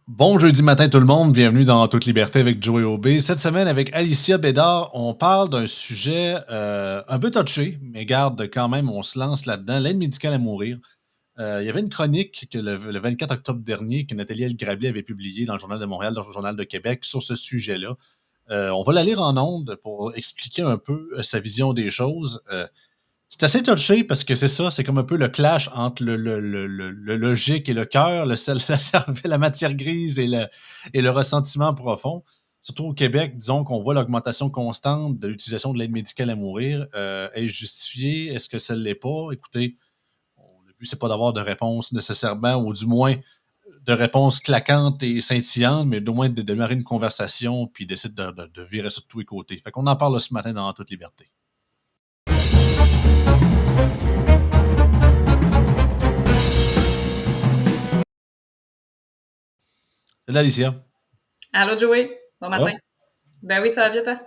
Bon jeudi matin tout le monde, bienvenue dans Toute liberté avec Joey Aubé. Cette semaine avec Alicia Bédard, on parle d'un sujet un peu touché, mais garde quand même, on se lance là-dedans, l'aide médicale à mourir. Il y avait une chronique que le 24 octobre dernier que Nathalie Elgrablé avait publiée dans le Journal de Montréal, dans le Journal de Québec sur ce sujet-là. On va la lire en ondes pour expliquer un peu sa vision des choses. C'est assez touché parce que c'est ça, c'est comme un peu le clash entre le logique et le cœur, la matière grise et le ressentiment profond. Surtout au Québec, disons qu'on voit l'augmentation constante de l'utilisation de l'aide médicale à mourir. Est-ce justifiée? Est-ce que ça ne l'est pas? Écoutez, le but, c'est pas d'avoir de réponse nécessairement, ou du moins de réponse claquante et scintillante, mais au moins de démarrer une conversation puis d'essayer de virer ça de tous les côtés. Fait qu'on en parle ce matin dans toute liberté. Salut Alicia. Allô, Joey. Bon Ça va? matin. Ben oui, ça va bien, toi?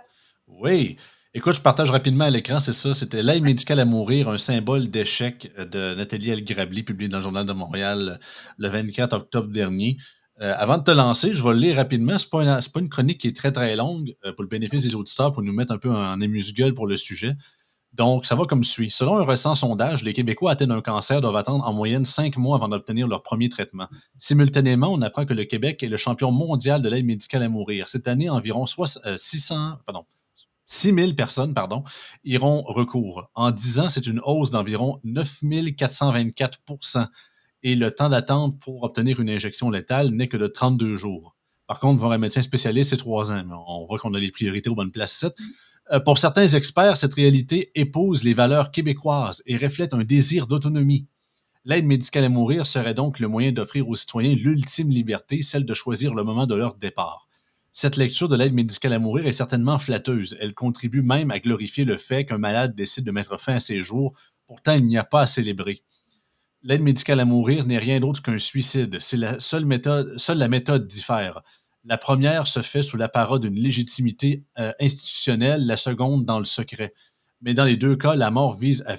Oui. Écoute, je partage rapidement à l'écran, c'est ça. C'était L'aide médicale à mourir, un symbole d'échec de Nathalie Elgrabli, publié dans le Journal de Montréal le 24 octobre dernier. Avant de te lancer, je vais le lire rapidement. C'est pas une chronique qui est très, très longue pour le bénéfice des auditeurs, pour nous mettre un peu en amuse-gueule pour le sujet. Donc, ça va comme suit. Selon un récent sondage, les Québécois atteints d'un cancer doivent attendre en moyenne 5 mois avant d'obtenir leur premier traitement. Simultanément, on apprend que le Québec est le champion mondial de l'aide médicale à mourir. Cette année, environ 6 000 personnes iront recours. En 10 ans, c'est une hausse d'environ 9 424 et le temps d'attente pour obtenir une injection létale n'est que de 32 jours. Par contre, voir un médecin spécialiste, c'est 3 ans. Mais on voit qu'on a les priorités aux bonnes places. Pour certains experts, cette réalité épouse les valeurs québécoises et reflète un désir d'autonomie. L'aide médicale à mourir serait donc le moyen d'offrir aux citoyens l'ultime liberté, celle de choisir le moment de leur départ. Cette lecture de l'aide médicale à mourir est certainement flatteuse. Elle contribue même à glorifier le fait qu'un malade décide de mettre fin à ses jours. Pourtant, il n'y a pas à célébrer. L'aide médicale à mourir n'est rien d'autre qu'un suicide. C'est la seule la méthode diffère. La première se fait sous l'apparat d'une légitimité institutionnelle, la seconde dans le secret. Mais dans les deux cas, la mort vise à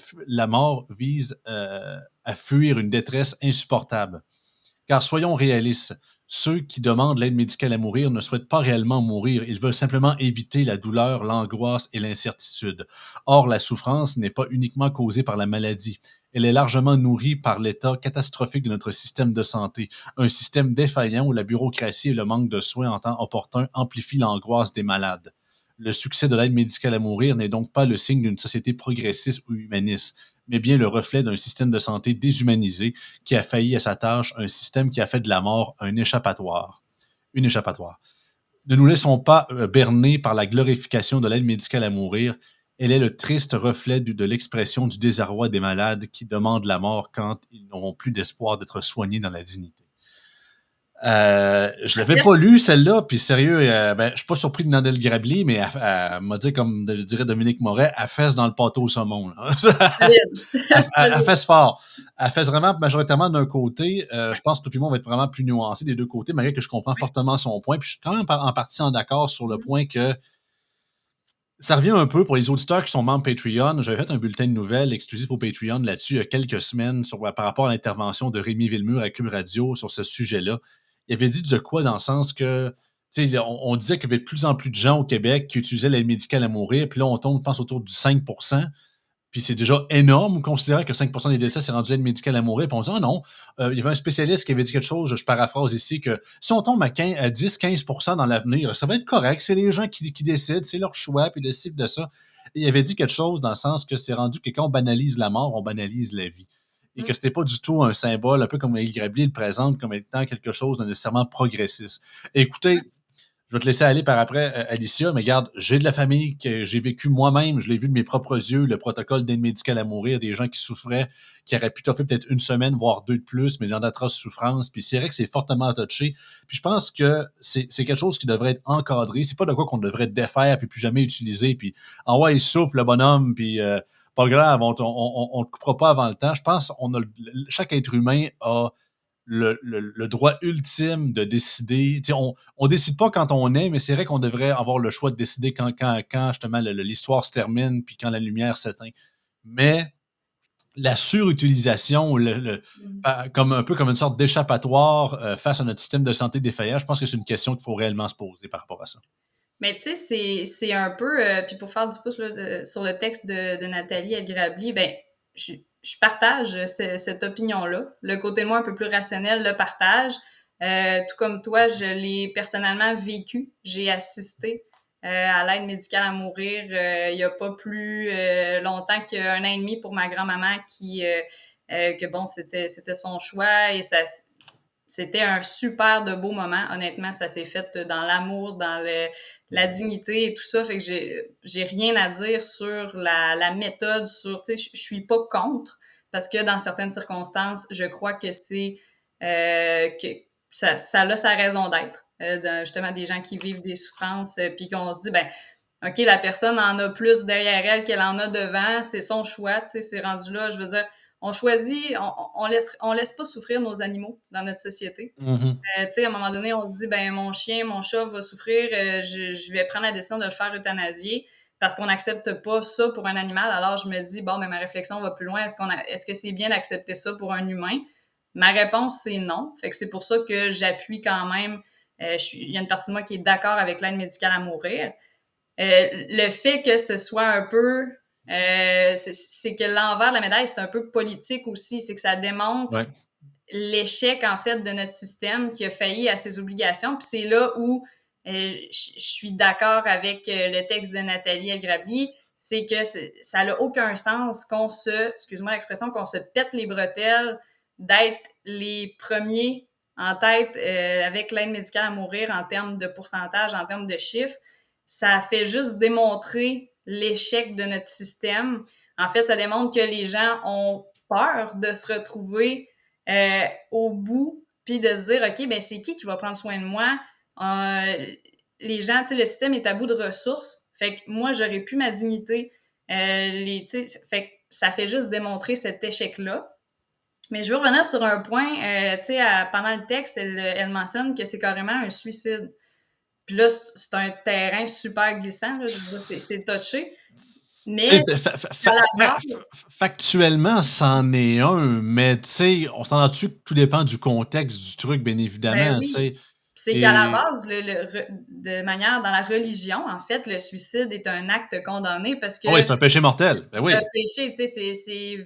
fuir une détresse insupportable. Car soyons réalistes, ceux qui demandent l'aide médicale à mourir ne souhaitent pas réellement mourir, ils veulent simplement éviter la douleur, l'angoisse et l'incertitude. Or, la souffrance n'est pas uniquement causée par la maladie. Elle est largement nourrie par l'état catastrophique de notre système de santé, un système défaillant où la bureaucratie et le manque de soins en temps opportun amplifient l'angoisse des malades. Le succès de l'aide médicale à mourir n'est donc pas le signe d'une société progressiste ou humaniste, mais bien le reflet d'un système de santé déshumanisé qui a failli à sa tâche, un système qui a fait de la mort un échappatoire. Une échappatoire. Ne nous laissons pas berner par la glorification de l'aide médicale à mourir. Elle est le triste reflet de l'expression du désarroi des malades qui demandent la mort quand ils n'auront plus d'espoir d'être soignés dans la dignité. Je l'avais pas Yes. lu, celle-là, puis sérieux, je suis pas surpris de Nadel Grabli, mais elle m'a dit, comme dirait Dominique Moret, elle fesse dans le pâteau au saumon. Là. Solide. Elle Solide. fesse fort. Elle fesse vraiment majoritairement d'un côté. Je pense que tout le monde va être vraiment plus nuancé des deux côtés, malgré que je comprends fortement son point. Puis je suis quand même en partie en accord sur le point que ça revient un peu pour les auditeurs qui sont membres Patreon. J'avais fait un bulletin de nouvelles exclusif au Patreon là-dessus il y a quelques semaines par rapport à l'intervention de Rémi Villemur à Cube Radio sur ce sujet-là. Il avait dit de quoi dans le sens que on disait qu'il y avait de plus en plus de gens au Québec qui utilisaient l'aide médicale à mourir, puis là, on tombe, je pense, autour du 5%. Puis c'est déjà énorme, considérant que 5% des décès, c'est rendu l'aide médicale à mourir. Puis on dit, ah non, il y avait un spécialiste qui avait dit quelque chose, je paraphrase ici, que si on tombe à 10-15% dans l'avenir, ça va être correct. C'est les gens qui décident, c'est leur choix, puis de ci, de ça. Et il avait dit quelque chose dans le sens que c'est rendu que quand on banalise la mort, on banalise la vie. Et que c'était pas du tout un symbole, un peu comme Élie Grabli le présente comme étant quelque chose de nécessairement progressiste. Écoutez, je vais te laisser aller par après, Alicia, mais regarde, j'ai de la famille que j'ai vécu moi-même, je l'ai vu de mes propres yeux, le protocole d'aide médicale à mourir, des gens qui souffraient, qui auraient pu toffer peut-être une semaine, voire deux de plus, mais dans d'atroces souffrances. Puis c'est vrai que c'est fortement touché. Puis je pense que c'est quelque chose qui devrait être encadré. C'est pas de quoi qu'on devrait défaire puis plus jamais utiliser. Puis ouais, il souffle le bonhomme, puis pas grave, on le coupera pas avant le temps. Je pense qu'on a chaque être humain a le droit ultime de décider. On décide pas quand on est, mais c'est vrai qu'on devrait avoir le choix de décider quand justement l'histoire se termine puis quand la lumière s'éteint. Mais la surutilisation, comme un peu comme une sorte d'échappatoire face à notre système de santé défaillant, je pense que c'est une question qu'il faut réellement se poser par rapport à ça. Mais tu sais, c'est un peu, puis pour faire du pouce là, sur le texte de Nathalie Elgrabli, ben, je partage cette opinion-là. Le côté moi un peu plus rationnel le partage. Tout comme toi, je l'ai personnellement vécu. J'ai assisté à l'aide médicale à mourir il y a pas plus longtemps qu'un an et demi pour ma grand-maman que bon, c'était son choix et ça c'était un super de beau moment. Honnêtement, ça s'est fait dans l'amour, dans la dignité et tout ça. Fait que j'ai rien à dire sur la méthode, sur, tu sais, je suis pas contre parce que dans certaines circonstances, je crois que que ça a sa raison d'être. Justement, des gens qui vivent des souffrances, puis qu'on se dit, ben, OK, la personne en a plus derrière elle qu'elle en a devant, c'est son choix, tu sais, c'est rendu là. Je veux dire, on choisit, on laisse pas souffrir nos animaux dans notre société. Mm-hmm. Tu sais, à un moment donné, on se dit, ben mon chien, mon chat va souffrir, je vais prendre la décision de le faire euthanasier parce qu'on n'accepte pas ça pour un animal. Alors je me dis, bon, ben ma réflexion va plus loin. Est-ce que c'est bien d'accepter ça pour un humain? Ma réponse, c'est non. Fait que c'est pour ça que j'appuie quand même. Il y a une partie de moi qui est d'accord avec l'aide médicale à mourir. Le fait que ce soit un peu c'est que l'envers de la médaille, c'est un peu politique aussi. C'est que ça démontre Ouais. l'échec, en fait, de notre système qui a failli à ses obligations. Puis c'est là où je suis d'accord avec le texte de Nathalie Elgrabli, c'est que ça n'a aucun sens excuse-moi l'expression, qu'on se pète les bretelles d'être les premiers en tête avec l'aide médicale à mourir en termes de pourcentage, en termes de chiffres. Ça fait juste démontrer l'échec de notre système. En fait, ça démontre que les gens ont peur de se retrouver au bout, puis de se dire, OK, ben c'est qui va prendre soin de moi? Les gens, tu sais, le système est à bout de ressources. Fait que moi, j'aurais pu ma dignité. Fait que ça fait juste démontrer cet échec-là. Mais je veux revenir sur un point, tu sais, pendant le texte, elle mentionne que c'est carrément un suicide. Puis là, c'est un terrain super glissant, là, je veux dire, c'est touché. Tu Mais sais, à la base, factuellement, c'en est un, mais tu sais, on s'entend dessus que tout dépend du contexte du truc, bien ben évidemment, tu oui, sais. c'est qu'à la Et base, de manière dans la religion, en fait, le suicide est un acte condamné parce ah oui, que c'est un péché mortel. Ben c'est un oui, péché, tu sais,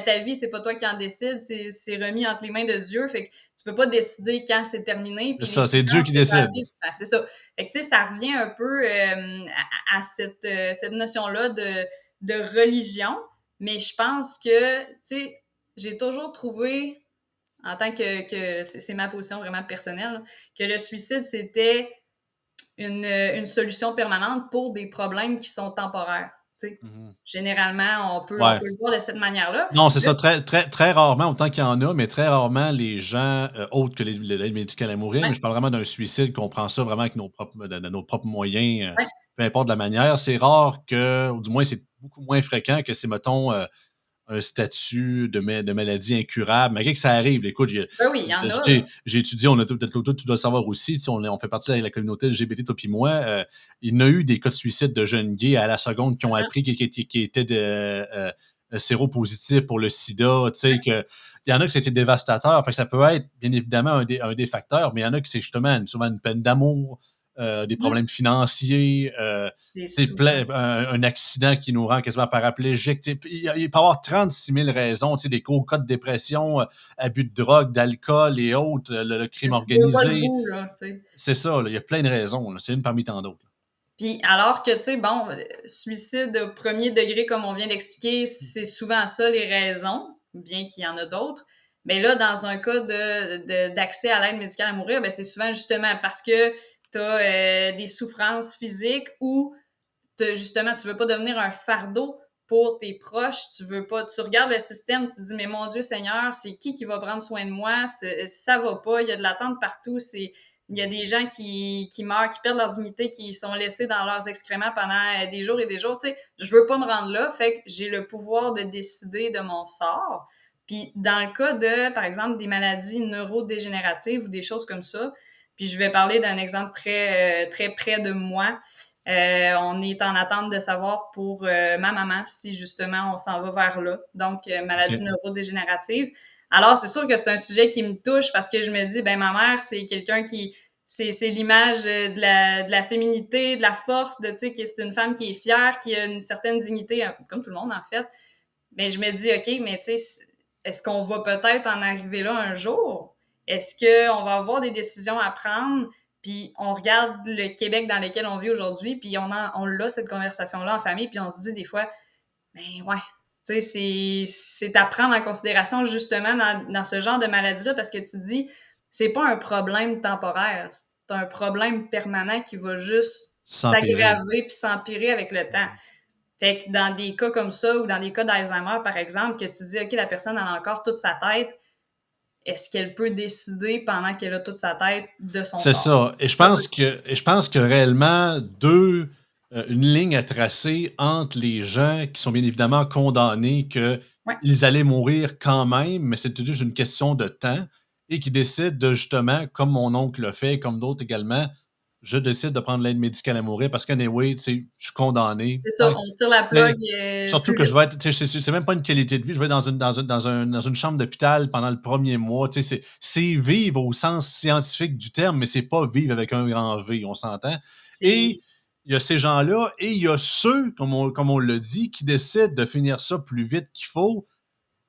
ta vie, c'est pas toi qui en décide, c'est remis entre les mains de Dieu, fait que tu peux pas décider quand c'est terminé, c'est puis les ça, c'est Dieu souffrances qui que ça décide. arrive, ben, c'est ça. Fait que, tu sais, ça revient un peu à cette notion-là de religion, mais je pense que, tu sais, j'ai toujours trouvé en tant que c'est ma position vraiment personnelle, que le suicide, c'était une solution permanente pour des problèmes qui sont temporaires. T'sais. Mhm. Généralement, on Ouais. peut le voir de cette manière-là. Non, c'est Là, ça, très, très, très rarement, autant qu'il y en a, mais très rarement les gens, autres que l'aide médicale à mourir, ouais, mais je parle vraiment d'un suicide, qu'on prend ça vraiment avec de nos propres moyens, ouais, peu importe la manière. C'est rare que, ou du moins, c'est beaucoup moins fréquent que c'est, mettons, un statut de maladie incurable. Malgré que ça arrive, écoute, ben oui, il y en a, là. j'ai étudié, on a peut-être toi, tu dois le savoir aussi, tu sais, on fait partie de la communauté LGBT, toi puis moi. Il y en a eu des cas de suicide de jeunes gays à la seconde qui ont appris qu'ils étaient séropositifs pour le sida, tu sais, que il y en a que c'était dévastateur. Fait que ça peut être, bien évidemment, un des facteurs, mais il y en a qui c'est justement souvent une peine d'amour, des Mhm. problèmes financiers, C'est c'est souvent ça. un accident qui nous rend quasiment paraplégique. Il peut y avoir 36 000 raisons, des gros cas de dépression, abus de drogue, d'alcool et autres, le Que crime tu veux pas le organisé. bout, là, tu sais. C'est ça, là, il y a plein de raisons. C'est une parmi tant d'autres. Puis alors que, tu sais, bon, suicide au premier degré, comme on vient d'expliquer, c'est souvent ça les raisons, bien qu'il y en a d'autres. Mais là, dans un cas d'accès à l'aide médicale à mourir, ben c'est souvent justement parce que tu as des souffrances physiques ou justement, tu veux pas devenir un fardeau pour tes proches, tu veux pas, tu regardes le système, tu te dis, mais mon Dieu Seigneur, c'est qui va prendre soin de moi? Ça va pas, il y a de l'attente partout, il y a des gens qui meurent, qui perdent leur dignité, qui sont laissés dans leurs excréments pendant des jours et des jours, tu sais, je veux pas me rendre là, fait que j'ai le pouvoir de décider de mon sort. Puis dans le cas de, par exemple, des maladies neurodégénératives ou des choses comme ça, puis je vais parler d'un exemple très près de moi. On est en attente de savoir pour ma maman si justement on s'en va vers là. Donc, maladie OK. neurodégénérative. Alors, c'est sûr que c'est un sujet qui me touche parce que je me dis, ben ma mère, c'est quelqu'un qui, c'est l'image de la féminité, de la force, de, tu sais, que c'est une femme qui est fière, qui a une certaine dignité, comme tout le monde en fait. Mais je me dis, OK, mais tu sais, est-ce qu'on va peut-être en arriver là un jour? Est-ce qu'on va avoir des décisions à prendre? Puis on regarde le Québec dans lequel on vit aujourd'hui, puis on l'a, cette conversation-là en famille, puis on se dit des fois, ben ouais, tu sais, c'est à prendre en considération justement dans ce genre de maladie-là, parce que tu te dis, c'est pas un problème temporaire, c'est un problème permanent qui va juste S'empirer. s'aggraver puis s'empirer avec le temps. Fait que dans des cas comme ça, ou dans des cas d'Alzheimer, par exemple, que tu dis, OK, la personne a encore toute sa tête, est-ce qu'elle peut décider pendant qu'elle a toute sa tête de son C'est sort? ça. Et je pense que réellement, une ligne à tracer entre les gens qui sont bien évidemment condamnés Ouais, qu'ils allaient mourir quand même, mais c'est juste une question de temps, et qui décident de justement, comme mon oncle le fait, comme d'autres également, je décide de prendre l'aide médicale à mourir parce qu'anyway, tu sais, je suis condamné. c'est ça, on tire la plug Surtout plus que vite. je vais être, tu sais, c'est même pas une qualité de vie. Je vais être dans une chambre d'hôpital pendant le premier mois. Tu sais, c'est vivre au sens scientifique du terme, mais c'est pas vivre avec un grand V, on s'entend. Et C'est il y a ces gens-là, et il y a ceux, comme on le dit, qui décident de finir ça plus vite qu'il faut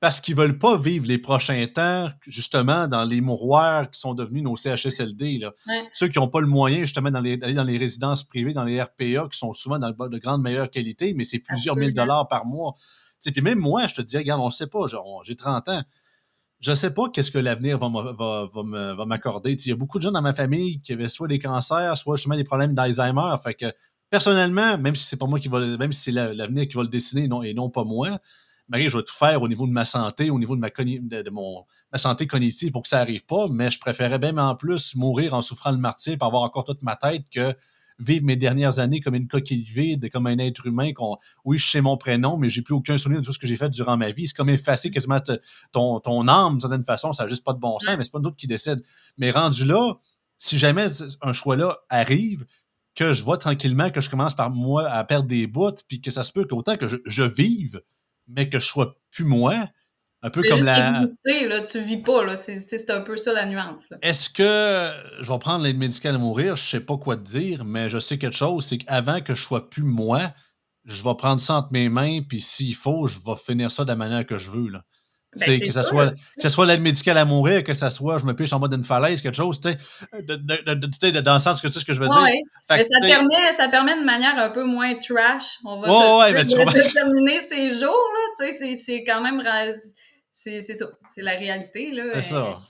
parce qu'ils veulent pas vivre les prochains temps, justement, dans les mouroirs qui sont devenus nos CHSLD, là. ouais, Ceux qui n'ont pas le moyen, justement, d'aller dans les résidences privées, dans les RPA, qui sont souvent de grande meilleure qualité, mais c'est plusieurs mille absolument. dollars par mois. Tu sais, puis même moi, je te dis, regarde, on ne sait pas, j'ai 30 ans. Je ne sais pas qu'est-ce que l'avenir va m'accorder. Tu sais, il y a beaucoup de gens dans ma famille qui avaient soit des cancers, soit justement des problèmes d'Alzheimer. Fait que, personnellement, même si c'est pas moi qui va, même si c'est l'avenir qui va le dessiner et non pas moi, Marie, je vais tout faire au niveau de ma santé, au niveau de ma santé cognitive pour que ça n'arrive pas, mais je préférais même en plus mourir en souffrant le martyr pour avoir encore toute ma tête que vivre mes dernières années comme une coquille vide, comme un être humain. Oui, je sais mon prénom, mais j'ai plus aucun souvenir de tout ce que j'ai fait durant ma vie. C'est comme effacer quasiment ton âme d'une certaine façon. Ça n'a juste pas de bon sens, Ouais. mais c'est pas nous autres qui décident. Mais rendu là, si jamais un choix-là arrive, que je vois tranquillement que je commence par moi à perdre des bouts, puis que ça se peut qu'autant que je vive, mais que je sois plus moi, un Tu peu fais comme juste la. exister, là, tu vis pas, là. C'est un peu ça la nuance, là. Est-ce que je vais prendre l'aide médicale à mourir? Je sais pas quoi te dire, mais je sais quelque chose, c'est qu'avant que je sois plus moi, je vais prendre ça entre mes mains, puis s'il faut, je vais finir ça de la manière que je veux, là. Ben, C'est c'est sûr, c'est que sûr. ça soit l'aide médicale à mourir, que ça soit je me piche en bas d'une falaise, quelque chose, tu sais, tu sais, dans le sens que tu sais ce que je veux dire. Ouais, Fait mais que, tu sais, ça permet de manière un peu moins trash, on va se le ouais, ouais, mais tu dire, comprends ce de que. terminer ses jours, là, tu sais, c'est quand même c'est ça, c'est la réalité, là. C'est ça.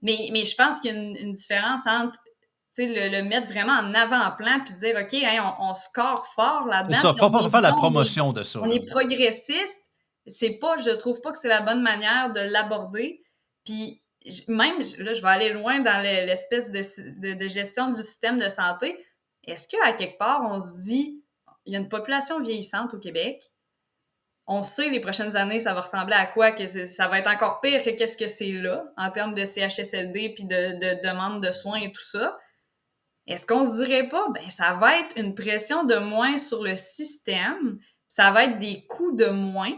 Mais je pense qu'il y a une différence entre, tu sais, le mettre vraiment en avant-plan puis dire, OK, hein, on score fort C'est là-dedans, ça. puis on Faut est faire la bon, promotion de ça, on là. est progressiste. C'est pas, je trouve pas que c'est la bonne manière de l'aborder. Puis même, là, je vais aller loin dans l'espèce de gestion du système de santé. Est-ce qu'à quelque part, on se dit, il y a une population vieillissante au Québec, on sait les prochaines années, ça va ressembler à quoi, que ça va être encore pire que qu'est-ce que c'est là, en termes de CHSLD puis de demande de soins et tout ça. Est-ce qu'on se dirait pas, ben, ça va être une pression de moins sur le système, ça va être des coûts de moins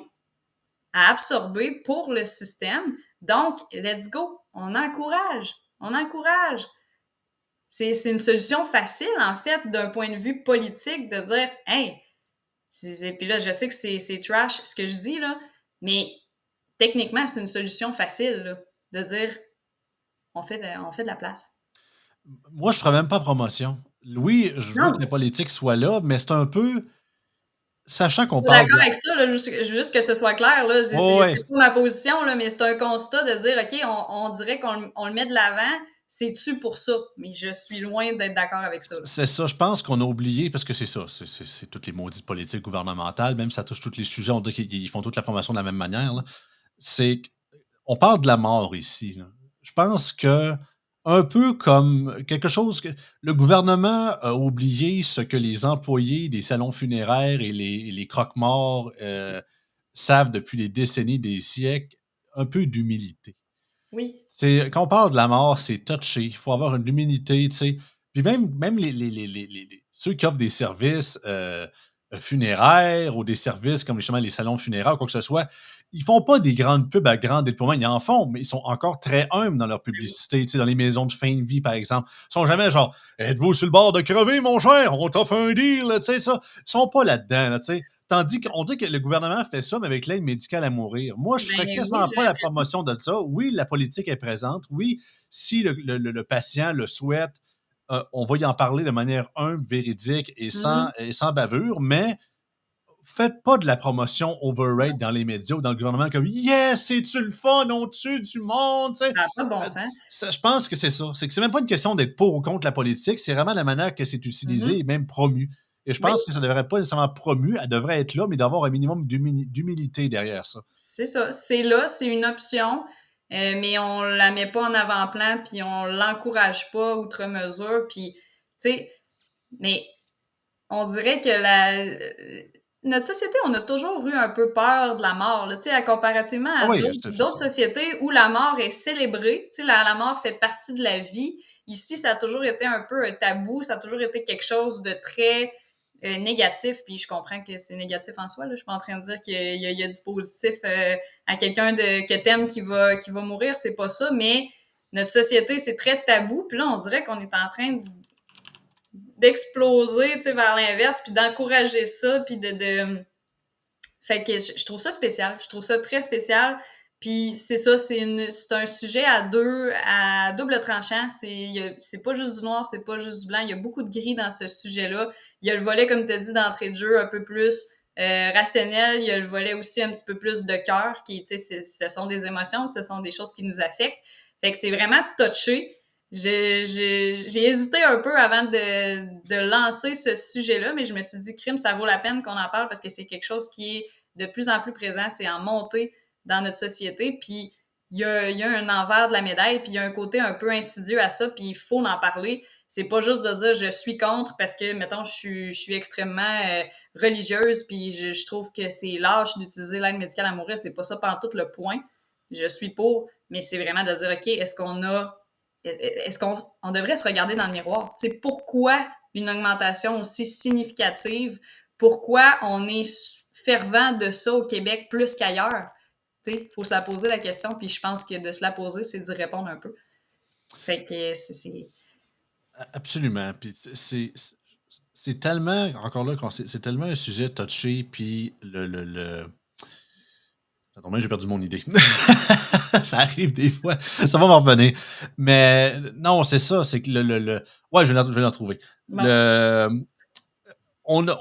à absorber pour le système. Donc, let's go. On encourage. On encourage. C'est une solution facile, en fait, d'un point de vue politique, de dire, hey, puis là, je sais que c'est trash ce que je dis, là, mais techniquement, c'est une solution facile, là, de dire, on fait de la place. Moi, je ferais même pas promotion. Oui, je veux Non, que la politique soit là, mais c'est un peu. Sachant je suis qu'on pas parle de d'accord la. avec ça, là, juste que ce soit clair, là, Oh, ouais, c'est pas ma position, là, mais c'est un constat de dire, OK, on dirait qu'on le met de l'avant, c'est-tu pour ça? Mais je suis loin d'être d'accord avec ça, là. c'est ça. Je pense qu'on a oublié, parce que c'est ça. C'est toutes les maudites politiques gouvernementales, même si ça touche tous les sujets, on dit qu'ils font toute la promotion de la même manière, là. C'est On parle de la mort ici, là. Je pense que, un peu comme quelque chose que le gouvernement a oublié ce que les employés des salons funéraires et les croque-morts savent depuis des décennies, des siècles, un peu d'humilité. Oui, C'est, quand on parle de la mort, c'est touché. Il faut avoir une humilité, tu sais. Puis même ceux qui offrent des services funéraires ou des services comme justement les salons funéraires ou quoi que ce soit, ils font pas des grandes pubs à grand déploiement. Ils en font, mais ils sont encore très humbles dans leur publicité. Tu sais, dans les maisons de fin de vie, par exemple. Ils sont jamais genre êtes-vous sur le bord de crever, mon cher? On t'offre un deal, tu sais, ça. Ils sont pas là-dedans, là, tu sais. Tandis qu'on dit que le gouvernement fait ça, mais avec l'aide médicale à mourir. Moi, je ferais Ben oui, quasiment j'ai pas la l'impression. promotion de ça. Oui, la politique est présente. Oui, si le patient le souhaite, on va y en parler de manière humble, véridique Mhm. et sans bavure, mais faites pas de la promotion overrate dans les médias ou dans le gouvernement comme Yes, c'est-tu le fun, on tue du monde, tu sais. Ça n'a pas de bon sens. Je pense que c'est ça. C'est que c'est même pas une question d'être pour ou contre la politique, c'est vraiment la manière que c'est utilisé Mhm. et même promu. Et je Oui, pense que ça ne devrait pas nécessairement promu, elle devrait être là, mais d'avoir un minimum d'humilité derrière ça. c'est ça. C'est là, c'est une option, mais on la met pas en avant-plan, puis on l'encourage pas outre mesure, puis, tu sais, mais on dirait que notre société, on a toujours eu un peu peur de la mort, là, tu sais, comparativement Ah à oui, d'autres sociétés où la mort est célébrée, tu sais, la mort fait partie de la vie. Ici, ça a toujours été un peu un tabou, ça a toujours été quelque chose de très négatif, puis je comprends que c'est négatif en soi, là. Je suis pas en train de dire qu'il y a du positif à quelqu'un que t'aimes qui va mourir, c'est pas ça, mais notre société, c'est très tabou, puis là, on dirait qu'on est en train d'exploser, tu sais, vers l'inverse, puis d'encourager ça, puis de... Fait que je trouve ça spécial. Je trouve ça très spécial. Puis c'est ça, c'est un sujet à double tranchant. C'est pas juste du noir, c'est pas juste du blanc. Il y a beaucoup de gris dans ce sujet-là. Il y a le volet, comme tu as dit, d'entrée de jeu un peu plus rationnel. Il y a le volet aussi un petit peu plus de cœur, qui, tu sais, ce sont des émotions, ce sont des choses qui nous affectent. Fait que c'est vraiment touché. J'ai hésité un peu avant de lancer ce sujet-là, mais je me suis dit, crime, ça vaut la peine qu'on en parle parce que c'est quelque chose qui est de plus en plus présent, c'est en montée dans notre société, puis il y a un envers de la médaille, puis il y a un côté un peu insidieux à ça, puis il faut en parler. C'est pas juste de dire je suis contre parce que, mettons, je suis extrêmement religieuse, puis je trouve que c'est lâche d'utiliser l'aide médicale à mourir, c'est pas ça pantoute le point. Je suis pour, mais c'est vraiment de dire, OK, est-ce qu'on on devrait se regarder dans le miroir? Tu sais, pourquoi une augmentation aussi significative? Pourquoi on est fervent de ça au Québec plus qu'ailleurs? Tu sais, il faut se la poser la question, puis je pense que de se la poser, c'est d'y répondre un peu. Fait que Absolument. Puis c'est tellement, encore là, c'est tellement un sujet touché, puis attends, j'ai perdu mon idée. Ça arrive des fois. Ça va m'en revenir. Mais non, c'est ça. C'est que ouais, je vais l'en trouver. bon. On a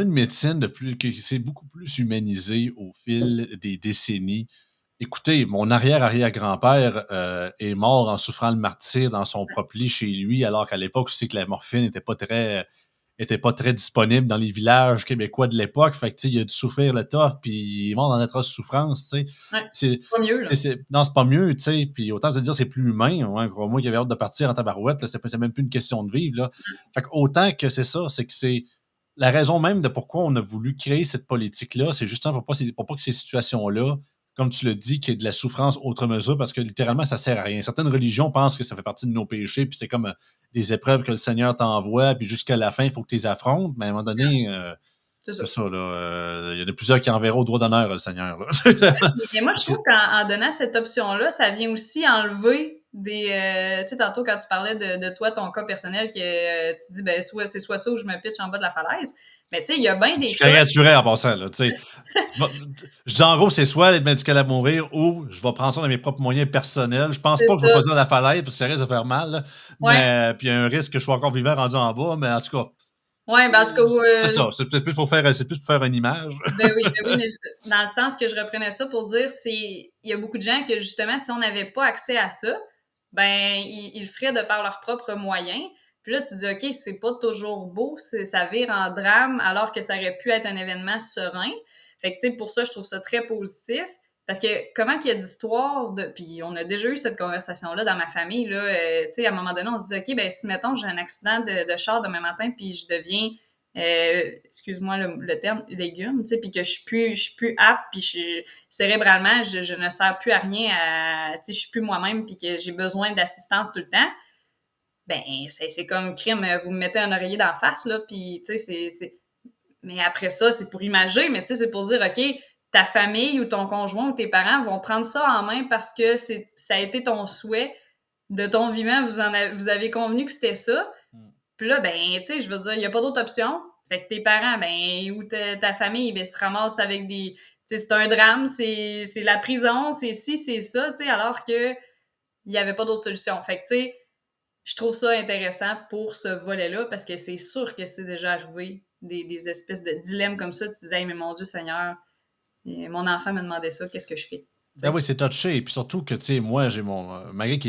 une médecine qui s'est beaucoup plus humanisée au fil des décennies. Écoutez, mon arrière-arrière-grand-père est mort en souffrant le martyre dans son propre lit chez lui, alors qu'à l'époque, c'est que la morphine était pas très disponible dans les villages québécois de l'époque. Fait que, tu sais, il a dû souffrir le tough, puis il est mort dans atroce souffrance, tu sais. Ouais, C'est, pas mieux, là. non, c'est pas mieux, tu sais. Puis autant te dire, c'est plus humain. Ouais, moi qui avait hâte de partir en tabarouette, là, c'est même plus une question de vivre, là. Fait que autant que c'est ça, c'est que c'est la raison même de pourquoi on a voulu créer cette politique-là, c'est justement pour pas que ces situations-là, comme tu le dis, qu'il y ait de la souffrance autre mesure, parce que littéralement, ça sert à rien. Certaines religions pensent que ça fait partie de nos péchés, puis c'est comme des épreuves que le Seigneur t'envoie, puis jusqu'à la fin, il faut que tu les affrontes. Mais à un moment donné, C'est ça. c'est ça, là. Il y en a plusieurs qui enverront au droit d'honneur, le Seigneur. Là. Mais moi, je Parce que trouve qu'en donnant cette option-là, ça vient aussi enlever des... tu sais, tantôt, quand tu parlais de toi, ton cas personnel, que tu dis, ben, c'est soit ça ou je me pitche en bas de la falaise. Mais tu sais, il y a bien je des cas... caricaturais en passant, là, tu sais. Je dis en gros, c'est soit l'aide médicale à mourir ou je vais prendre ça dans mes propres moyens personnels. Je pense C'est pas que je vais ça. choisir la falaise parce que ça risque de faire mal. Là. Ouais. Mais puis il y a un risque que je sois encore vivant rendu en bas, mais en tout cas, Ouais, ben, en tout cas, c'est ça. C'est plus pour faire une image. ben oui, mais dans le sens que je reprenais ça pour dire, il y a beaucoup de gens que justement, si on n'avait pas accès à ça, ben, ils le feraient de par leurs propres moyens. Puis là, tu te dis, OK, c'est pas toujours beau, ça vire en drame, alors que ça aurait pu être un événement serein. Fait que, tu sais, pour ça, je trouve ça très positif. Parce que comment qu'il y a d'histoires de... Puis on a déjà eu cette conversation-là dans ma famille, là. Tu sais, à un moment donné, on se dit, OK, ben si, mettons, j'ai un accident de char demain matin, puis je deviens excuse-moi le terme, légume, tu sais, puis que je suis plus apte, puis cérébralement, je ne sers plus à rien, tu sais, je suis plus moi-même, puis que j'ai besoin d'assistance tout le temps, ben, c'est comme crime, vous me mettez un oreiller d'en face, là, puis, tu sais, mais après ça, c'est pour imager, mais tu sais, c'est pour dire, OK, ta famille ou ton conjoint ou tes parents vont prendre ça en main parce que ça a été ton souhait de ton vivant, vous avez convenu que c'était ça. Puis là, ben, tu sais, je veux dire, il n'y a pas d'autre option. Fait que tes parents, ben, ou ta famille, ben, se ramassent avec des... Tu sais, c'est un drame, c'est la prison, c'est ci, c'est ça, tu sais, alors que il n'y avait pas d'autre solution. Fait que, tu sais, je trouve ça intéressant pour ce volet-là parce que c'est sûr que c'est déjà arrivé des espèces de dilemmes comme ça. Tu disais, hey, mais mon Dieu Seigneur, mon enfant me demandait ça, qu'est-ce que je fais? Ben T'sais? oui, c'est touché. Et puis surtout que, tu sais, moi, j'ai mon. Malgré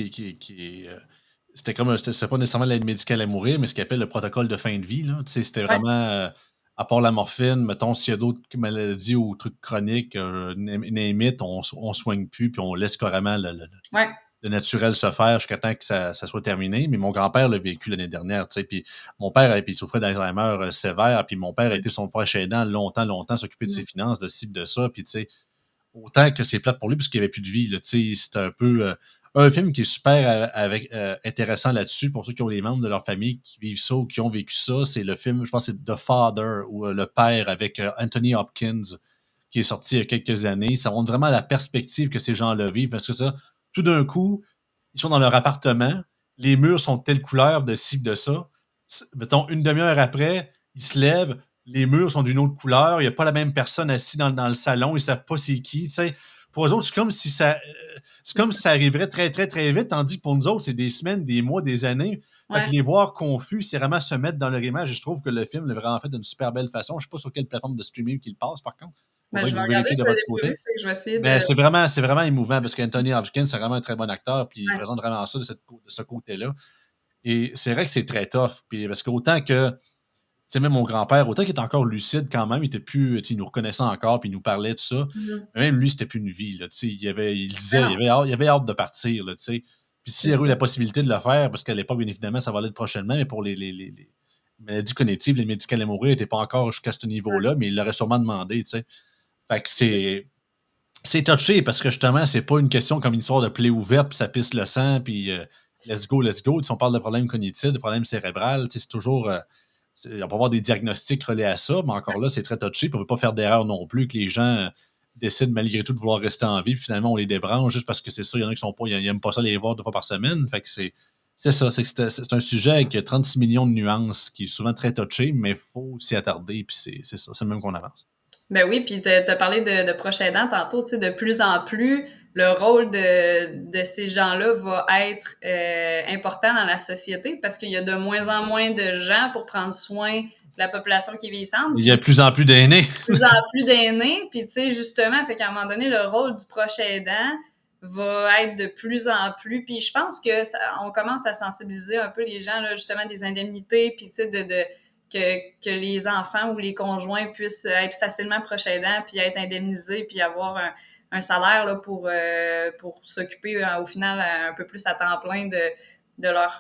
c'était comme. C'était pas nécessairement l'aide médicale à mourir, mais ce qu'il appelle le protocole de fin de vie, là. Tu sais, c'était Ouais, vraiment. À part la morphine, mettons, s'il y a d'autres maladies ou trucs chroniques, name it, on soigne plus, puis on laisse carrément ouais. le naturel se faire jusqu'à temps que ça soit terminé. Mais mon grand-père l'a vécu l'année dernière, tu sais. Puis mon père, puis il souffrait d'Alzheimer sévère, puis mon père a été son proche aidant longtemps, longtemps, s'occuper de ses Mhm. finances, de ci, de ça. Puis, tu sais, autant que c'est plate pour lui parce qu'il n'y avait plus de vie. Là, c'est un peu un film qui est super intéressant là-dessus pour ceux qui ont des membres de leur famille qui vivent ça ou qui ont vécu ça. C'est le film, je pense que c'est The Father ou Le Père avec Anthony Hopkins qui est sorti il y a quelques années. Ça montre vraiment la perspective que ces gens-là vivent parce que ça, tout d'un coup, ils sont dans leur appartement, les murs sont de telle couleur, de ci, de ça. Mettons, une demi-heure après, ils se lèvent, les murs sont d'une autre couleur, il n'y a pas la même personne assise dans le salon, ils ne savent pas c'est qui. Tu sais. Pour eux autres, c'est C'est comme ça. si ça arriverait très, très, très vite, tandis que pour nous autres, c'est des semaines, des mois, des années. Fait que Ouais. les voir confus, c'est vraiment se mettre dans leur image. Et je trouve que le film l'a vraiment fait d'une super belle façon. Je ne sais pas sur quelle plateforme de streaming qu'il passe, par contre. Il Ben, faudrait je que vais vous regarder, vérifiez de je ne votre l'ai pas vu, côté. fait que je vais essayer de. Mais c'est vraiment émouvant parce qu'Anthony Hopkins, c'est vraiment un très bon acteur, puis il Ouais. présente vraiment ça de ce côté-là. Et c'est vrai que c'est très tough, puis parce qu'autant que, tu sais, même mon grand-père, autant qu'il était encore lucide quand même, il était plus, tu sais, il nous reconnaissait encore, puis il nous parlait, tout ça. Mhm. Mais même lui, c'était plus une vie, là, tu sais, il Ben disait, non, il avait hâte de partir, là, tu sais. Puis s'il c'est y avait eu ça. la possibilité de le faire, parce qu'à l'époque, bien évidemment, ça va aller prochainement, mais pour les maladies cognitives, les médicaments à mourir n'étaient pas encore jusqu'à ce Ouais, niveau-là, mais il l'aurait sûrement demandé, tu sais. Fait que c'est ça. c'est touché parce que justement, c'est pas une question comme une histoire de plaie ouverte, puis ça pisse le sang, puis let's go, let's go. Tu sais, on parle de problèmes cognitifs, de problèmes cérébrales. Tu sais, c'est toujours. On peut avoir des diagnostics reliés à ça, mais encore là, c'est très touché. Puis on ne veut pas faire d'erreur non plus, que les gens décident malgré tout de vouloir rester en vie. Puis finalement, on les débranche juste parce que c'est ça. Il y en a qui sont pas, ils n'aiment pas ça les voir 2 fois par semaine. Fait que c'est ça. C'est un sujet avec 36 millions de nuances qui est souvent très touché, mais il faut s'y attarder. Puis c'est ça. C'est le même qu'on avance. Ben oui, puis t'as parlé de proches aidants tantôt, tu sais, de plus en plus, le rôle de ces gens-là va être important dans la société parce qu'il y a de moins en moins de gens pour prendre soin de la population qui est vieillissante, Il y a de puis plus en plus d'aînés. de plus en plus d'aînés, puis tu sais, justement, fait qu'à un moment donné, le rôle du proche aidant va être de plus en plus, puis je pense que on commence à sensibiliser un peu les gens, là, justement, des indemnités, puis tu sais, que les enfants ou les conjoints puissent être facilement proches aidants, puis être indemnisés, puis avoir un salaire là, pour s'occuper au final un peu plus à temps plein de leur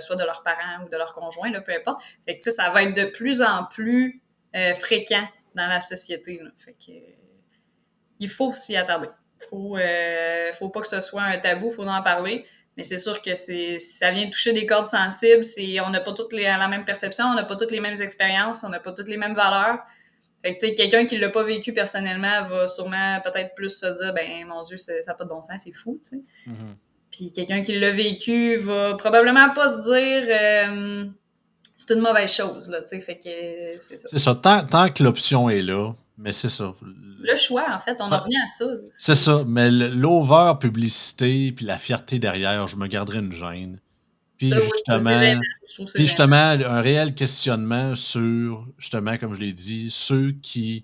soit de leurs parents ou de leurs conjoints, là, peu importe. Fait que, tu sais, ça va être de plus en plus fréquent dans la société. Là. Fait que, il faut s'y attarder. Faut pas que ce soit un tabou, faut en parler. Mais c'est sûr que ça vient toucher des cordes sensibles. On n'a pas toutes la même perception, on n'a pas toutes les mêmes expériences, on n'a pas toutes les mêmes valeurs. Fait que, tu sais, quelqu'un qui l'a pas vécu personnellement va sûrement peut-être plus se dire, ben, mon Dieu, ça n'a pas de bon sens, c'est fou, tu sais. Mhm. Puis quelqu'un qui l'a vécu va probablement pas se dire, c'est une mauvaise chose, là, tu sais. Fait que, c'est ça. C'est ça. Tant que l'option est là, mais c'est ça. Le choix, en fait, on en revient à ça. C'est ça. Mais l'over-publicité puis la fierté derrière, je me garderais une gêne. Ça, oui, c'est gênant. Je trouve que c'est Puis gênant. justement, un réel questionnement sur, justement, comme je l'ai dit, ceux qui,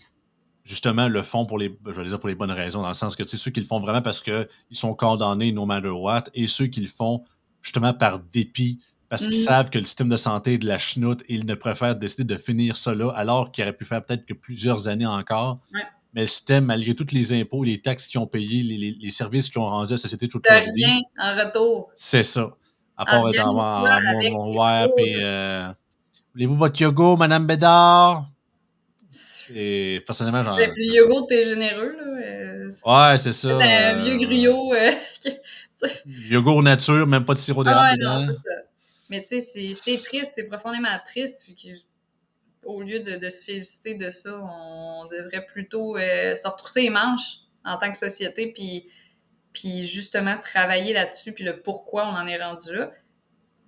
justement, le font pour je vais dire pour les bonnes raisons, dans le sens que, tu sais, ceux qui le font vraiment parce qu'ils sont condamnés no matter what, et ceux qui le font, justement, par dépit, parce qu'ils Mhm. savent que le système de santé est de la chenoute et ils ne préfèrent décider de finir ça là, alors qu'ils auraient pu faire peut-être que plusieurs années encore. Ouais. Mais le système, malgré tous les impôts, les taxes qu'ils ont payés, les services qu'ils ont rendus à la société toute T'as leur vie, rien en retour. c'est ça. À part être Organise-toi en avec mon tes ouais, puis fraudes. voulez-vous votre yogourt, Madame Bédard? Et personnellement, Et puis, Yogo, t'es généreux, là. ouais, c'est C'est ça. un vieux griot. Yogourt nature, même pas de sirop Ah d'érable ouais, non, dedans. c'est ça. Mais tu sais, c'est triste, c'est profondément triste. Puis au lieu de se féliciter de ça, on devrait plutôt se retrousser les manches en tant que société, puis justement travailler là-dessus, puis le pourquoi on en est rendu là.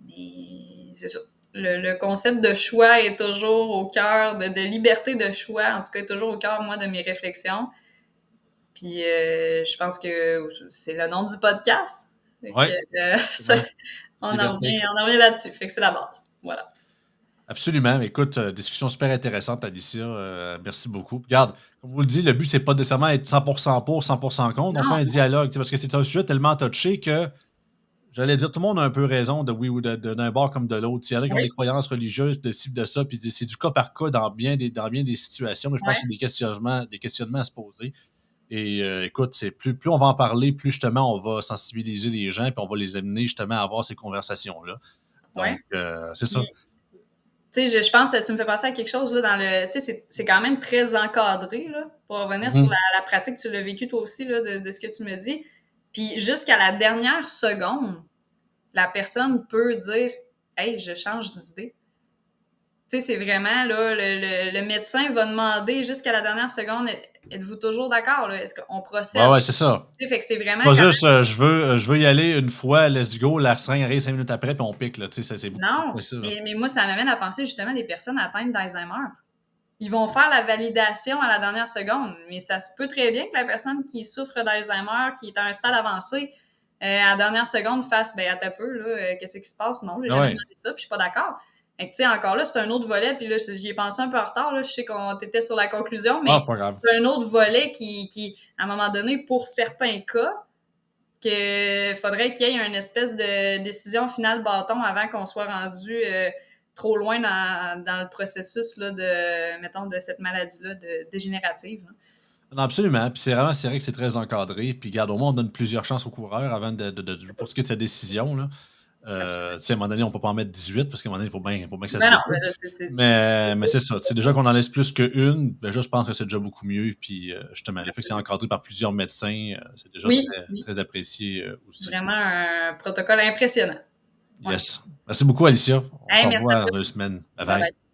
Mais c'est ça. Le concept de choix est toujours au cœur, de liberté de choix, en tout cas, est toujours au cœur, moi, de mes réflexions. Puis je pense que c'est le nom du podcast. Fait Oui, que, absolument. Liberté. on en revient là-dessus. Fait que c'est la base. Voilà. Absolument. Écoute, discussion super intéressante, Alicia. Merci beaucoup. Regarde, comme vous le dites, le but, c'est pas nécessairement être 100% pour, 100% contre. On fait Non, un dialogue, tu sais, parce que c'est un sujet tellement touché que, j'allais dire, tout le monde a un peu raison de oui ou d'un bord comme de l'autre. Il y en a qui ont des oui, croyances religieuses, de ci, de ça, puis c'est du cas par cas dans bien des situations, mais je pense ouais, qu'il y a des questionnements à se poser. Et écoute, c'est plus on va en parler, plus justement on va sensibiliser les gens, puis on va les amener justement à avoir ces conversations-là. ouais. Donc, c'est ça. Puis, tu sais, je pense que tu me fais penser à quelque chose là dans le. Tu sais, c'est quand même très encadré, là, pour revenir sur Mhm. la pratique, tu l'as vécu toi aussi, là, de ce que tu me dis. Puis jusqu'à la dernière seconde, la personne peut dire hey, je change d'idée. Tu sais, c'est vraiment, là, le médecin va demander jusqu'à la dernière seconde êtes-vous toujours d'accord, là? Est-ce qu'on Ouais, procède? ouais, c'est ça. Tu sais, fait que c'est vraiment Pas quand juste, je veux y aller une fois, let's go, la seringue arrive 5 minutes après, puis on pique, là. Tu sais, c'est beaucoup plus non, que ça, là. mais moi, ça m'amène à penser justement les personnes atteintes d'Alzheimer. Ils vont faire la validation à la dernière seconde, mais ça se peut très bien que la personne qui souffre d'Alzheimer, qui est à un stade avancé, à la dernière seconde fasse ben attends un peu, là, qu'est-ce qui se passe? Non, j'ai Ah jamais ouais. demandé ça, puis je suis pas d'accord. Fait que, tu sais, encore là, c'est un autre volet, puis là, j'y ai pensé un peu en retard, là, je sais qu'on était sur la conclusion, Ah, mais c'est pas grave. c'est un autre volet à un moment donné, pour certains cas, qu'il faudrait qu'il y ait une espèce de décision finale bâton avant qu'on soit rendu trop loin dans le processus là, mettons, de cette maladie-là dégénérative. Là. Non, absolument. Puis c'est vrai que c'est très encadré. Puis, regarde, au moins, on donne plusieurs chances aux coureurs avant pour ce qui est de sa décision, là. Absolument. Tu sais, à un moment donné, on peut pas en mettre 18 parce qu'à un moment donné, faut bien que ça se Ben non, ben décide. là, Mais c'est ça. Tu sais, déjà qu'on en laisse plus qu'une, déjà, je pense que c'est déjà beaucoup mieux. Puis, justement, le fait que c'est absolument. encadré par plusieurs médecins, c'est déjà Oui, oui. très apprécié aussi. Vraiment un protocole impressionnant. Ouais. Yes. Merci beaucoup, Alicia. On se Hey, merci à revoit dans toi. 2 semaines. Bye Bye bye. bye.